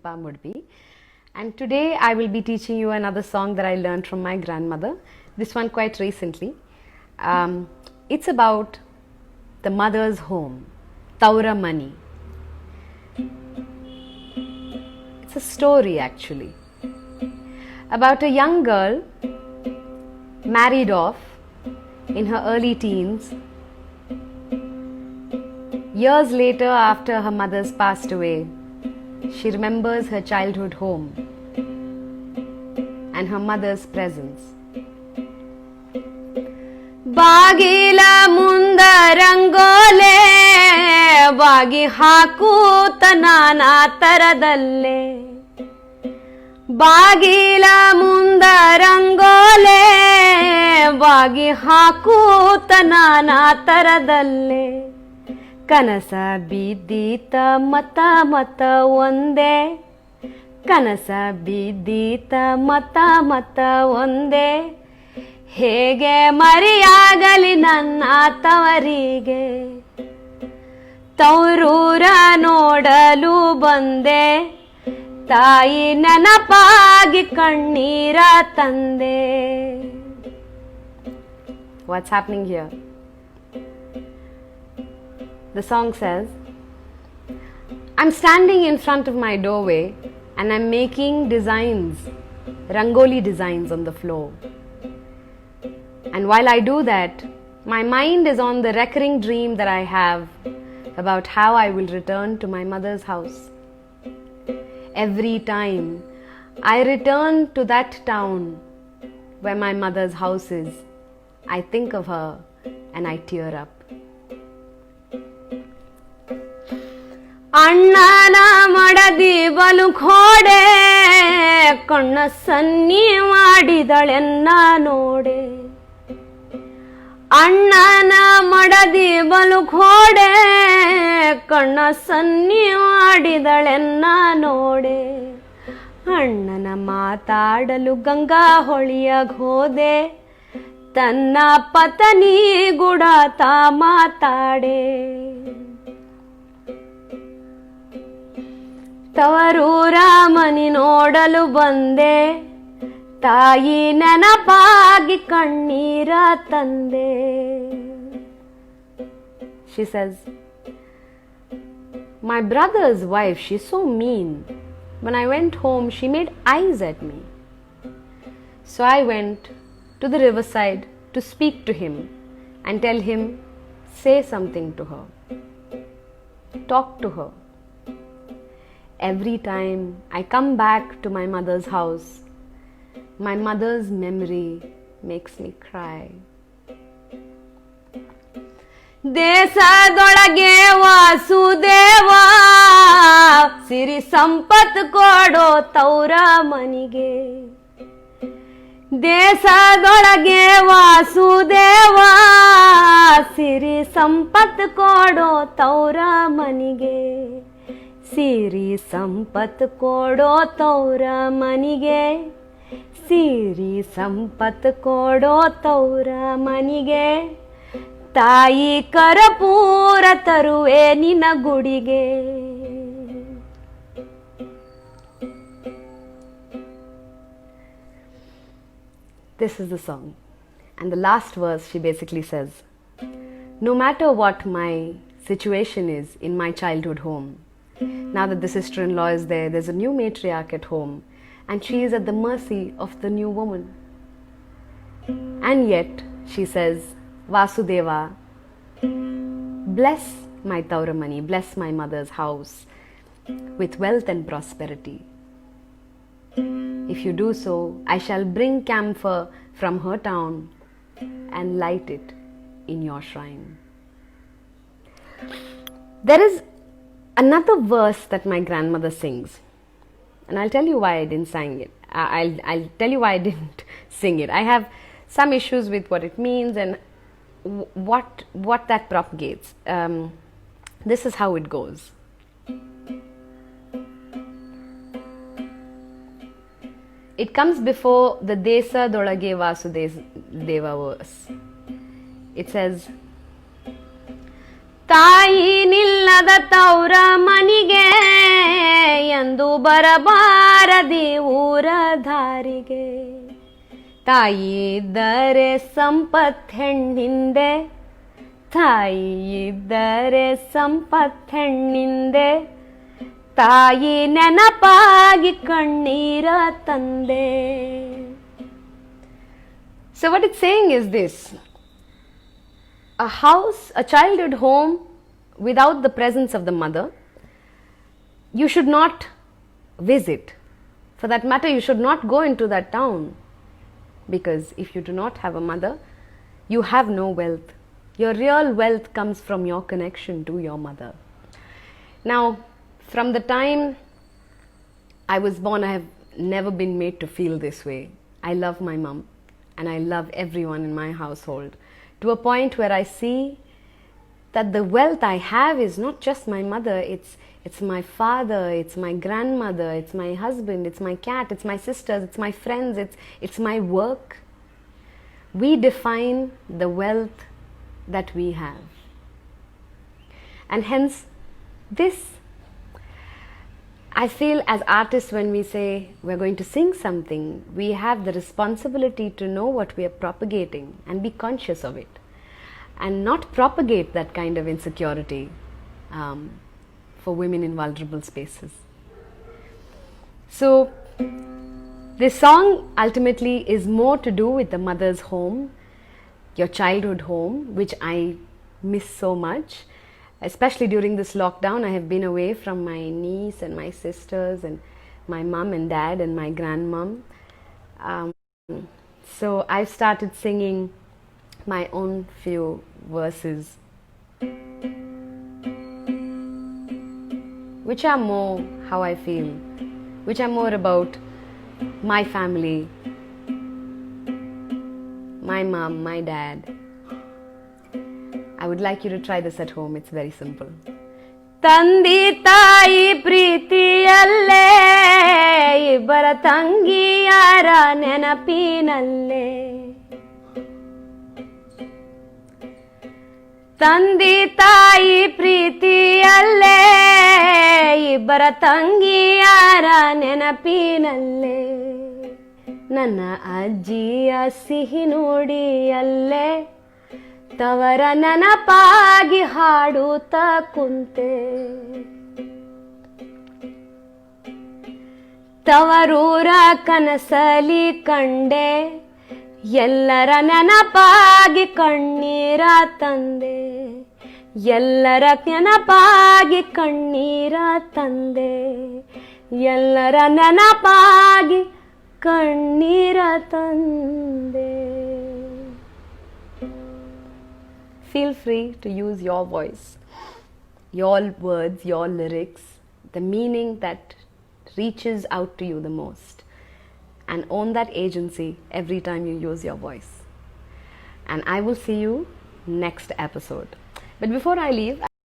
Shilpa Mudbi, and today I will be teaching you another song that I learned from my grandmother, this one quite recently. It's about the mother's home, Taura Mani. It's a story actually about a young girl married off in her early teens. Years later, after her mother's passed away, she remembers her childhood home and her mother's presence. ಬಾಗಿಲ ಮುಂದ ರಂಗೋಲೆ ಬಾಗಿ ಹಾಕೂತ ನಾನಾ ತರದಲ್ಲೇ ಬಾಗಿಲ ಮುಂದ ರಂಗೋಲೆ ಬಾಗಿ ಹಾಕೂತ ನಾನಾ ತರದಲ್ಲೇ ಕನಸ ಬಿದ್ದೀತ ಮತ ಮತ ಒಂದೇ ಕನಸ ಬಿದ್ದೀತ ಮತ ಮತ ಒಂದೇ ಹೇಗೆ ಮರೆಯಾಗಲಿ ನನ್ನ ತವರಿಗೆ ತವರೂರ ನೋಡಲು ಬಂದೆ ತಾಯಿ ನೆನಪಾಗಿ ಕಣ್ಣೀರ ತಂದೆ. What's happening here? The song says, I'm standing in front of my doorway and I'm making designs, rangoli designs on the floor. And while I do that, my mind is on the recurring dream that I have about how I will return to my mother's house. Every time I return to that town where my mother's house is, I think of her and I tear up. ಅಣ್ಣನ ಮಡದಿ ಬಲು ಖೋಡೆ ಕಣ್ಣ ಸನ್ನಿ ಮಾಡಿದಳೆನ್ನ ನೋಡೆ ಅಣ್ಣನ ಮಡದಿ ಬಲು ಖೋಡೆ ಕಣ್ಣ ಸನ್ನಿ ಮಾಡಿದಳೆನ್ನ ನೋಡೆ ಅಣ್ಣನ ಮಾತಾಡಲು ಗಂಗಾ ಹೊಳಿಯಾಗ ಹೋದೆ ತನ್ನ ಪತ್ನಿ ಗುಡಾತ ಮಾತಾಡೆ ತವರೂರ ಮನಿ ನೋಡಲು ಬಂದೆ ತಾಯಿ ನೆನಪಾಗಿ ಕಣ್ಣೀರ ತಂದೆ. She says, my brother's wife, she's so mean. When I went home, she made eyes at me. So I went to the riverside to speak to him and tell him, say something to her. Talk to her. Every time I come back to my mother's house, my mother's memory makes me cry. ದೇಶದೊಳಗೆ ವಾಸುದೇವ ಸಿರಿ ಸಂಪತ್ ಕೊಡೋ ತೌರ ಮನಿಗೆ ದೇಶದೊಳಗೆ ವಾಸುದೇವ ಸಿರಿ ಸಂಪತ್ ಕೊಡೋ ತೌರ ಮನಿಗೆ ಸಿರಿ ಸಂಪತ್ ಕೊಡೋ ತೌರ ಮನಿಗೆ ಸಿರಿ ಸಂಪತ್ ಕೊಡೋ ತೌರ ಮನಿಗೆ ತಾಯಿ ಕರಪೂರ ತರುವೆ ನಿನ ಗುಡಿಗೆ. This is the song, and the last verse she basically says, no matter what my situation is in my childhood home, now that the sister-in-law is there, there's a new matriarch at home and she is at the mercy of the new woman. And yet, she says, Vasudeva, bless my Taura Mani, bless my mother's house with wealth and prosperity. If you do so, I shall bring camphor from her town and light it in your shrine. There is another verse that my grandmother sings, and I'll tell you why I didn't sing it. I'll tell you why I didn't sing it. I have some issues with what it means and what that propagates. This is how it goes. It comes before the Desa Dolage Vasudeva verse. It says, ತಾಯಿ ನಿಲ್ಲದ ತೌರ ಮನಿಗೆ ಎಂದು ಬರಬಾರದಿ ಊರ ದಾರಿಗೆ. ತಾಯಿ ಇದ್ದರೆ ಸಂಪತ್ ಹೆಣ್ಣಿಂದೆ, ತಾಯಿ ಇದ್ದರೆ ಸಂಪತ್ ಹೆಣ್ಣಿಂದೆ, ತಾಯಿ ನೆನಪಾಗಿ ಕಣ್ಣೀರ ತಂದೆ. So what it's saying is this: a house, a childhood home without the presence of the mother, you should not visit. For that matter, you should not go into that town, because if you do not have a mother, you have no wealth. Your real wealth comes from your connection to your mother. Now, from the time I was born, I have never been made to feel this way. I love my mom and I love everyone in my household, to a point where I see that the wealth I have is not just my mother, it's my father, it's my grandmother, it's my husband, it's my cat, it's my sisters, it's my friends, it's my work. We define the wealth that we have. And hence, this, I feel as artists, when we say we're going to sing something, we have the responsibility to know what we are propagating and be conscious of it, and not propagate that kind of insecurity for women in vulnerable spaces. So this song ultimately is more to do with the mother's home, your childhood home, which I miss so much. Especially during this lockdown, I have been away from my niece and my sisters and my mom and dad and my grandmom. So I've started singing my own few verses, which are more how I feel, which are more about my family, my mom, my dad. I would like you to try this at home. It's very simple. ತಂದಿ ತಾಯಿ ಪ್ರೀತಿಯಲ್ಲೇ, ಇಬ್ಬರ ತಂಗಿಯರ ನೆನಪಿನಲ್ಲೇ. ತಂದಿ ತಾಯಿ ಪ್ರೀತಿಯಲ್ಲೇ, ಇಬ್ಬರ ತಂಗಿಯರ ನೆನಪಿನಲ್ಲೇ. ನನ್ನ ಅಜ್ಜಿಯ ಸಿಹಿ ನುಡಿಯಲ್ಲೇ, ತವರ ನೆನಪಾಗಿ ಹಾಡುತ್ತಾ ಕುಂತೆ. ತವರೂರ ಕನಸಲಿ ಕಂಡೆ, ಎಲ್ಲರ ನೆನಪಾಗಿ ಕಣ್ಣೀರ ತಂದೆ. ಎಲ್ಲರ ನೆನಪಾಗಿ ಕಣ್ಣೀರ ತಂದೆ. ಎಲ್ಲರ ನೆನಪಾಗಿ ಕಣ್ಣೀರ ತಂದೆ. Feel free to use your voice, your words, your lyrics, the meaning that reaches out to you the most, and own that agency every time you use your voice. And I will see you next episode. But before I leave,